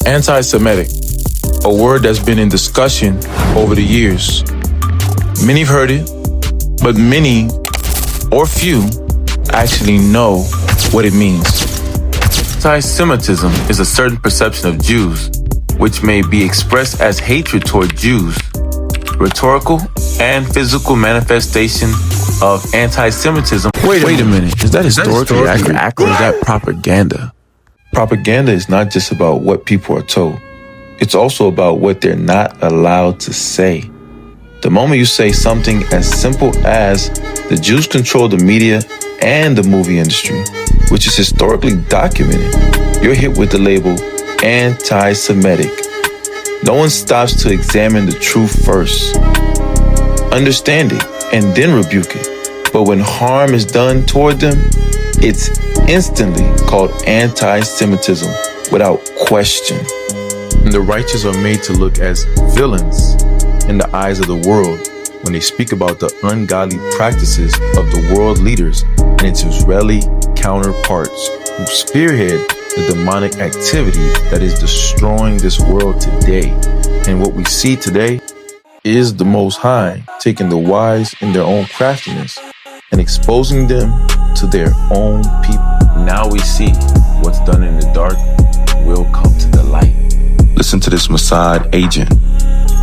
Anti-Semitic, a word that's been in discussion over the years. Many have heard it, but many or few actually know what it means. Anti-Semitism is a certain perception of Jews, which may be expressed as hatred toward Jews. Rhetorical and physical manifestation of anti-Semitism. Wait a minute, is that historically accurate or is that propaganda? Propaganda is not just about what people are told. It's also about what they're not allowed to say. The moment you say something as simple as the Jews control the media and the movie industry, which is historically documented, you're hit with the label anti-Semitic. No one stops to examine the truth first, understand it, and then rebuke it. But when harm is done toward them, it's instantly called anti-Semitism without question. And the righteous are made to look as villains in the eyes of the world when they speak about the ungodly practices of the world leaders and its Israeli counterparts who spearhead the demonic activity that is destroying this world today. And what we see today is the Most High taking the wise in their own craftiness and exposing them to their own people. Now we see what's done in the dark will come to the light. Listen to this Mossad agent.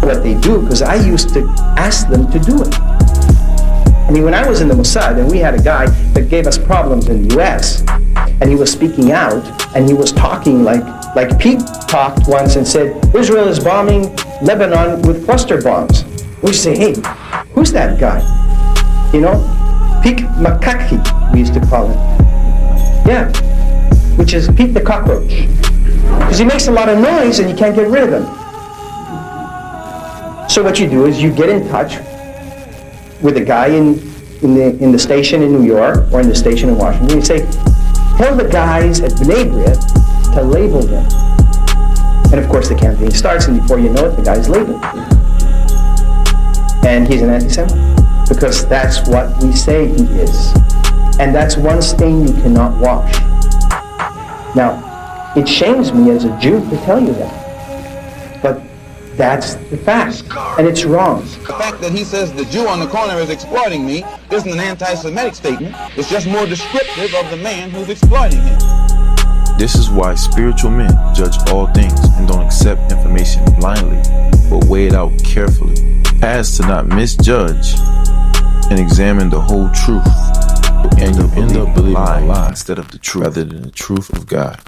What they do, because I used to ask them to do it. I mean, when I was in the Mossad, and we had a guy that gave us problems in the U.S., and he was speaking out, and he was talking like Pete talked once and said, Israel is bombing Lebanon with cluster bombs. We say, hey, who's that guy? You know, Pete Makaki, we used to call him. Yeah, which is Pete the cockroach. Because he makes a lot of noise and you can't get rid of him. So what you do is you get in touch with a guy in the station in New York or in the station in Washington. You say, tell the guys at B'nai B'rith to label him. And of course the campaign starts, and before you know it, the guy's labeled. And he's an anti-Semite. Because that's what we say he is. And that's one stain you cannot wash. Now, it shames me as a Jew to tell you that. But that's the fact, and it's wrong. The fact that he says the Jew on the corner is exploiting me isn't an anti-Semitic statement. It's just more descriptive of the man who's exploiting him. This is why spiritual men judge all things and don't accept information blindly, but weigh it out carefully, as to not misjudge and examine the whole truth. And you end up believing a lie instead of the truth, rather than the truth of God.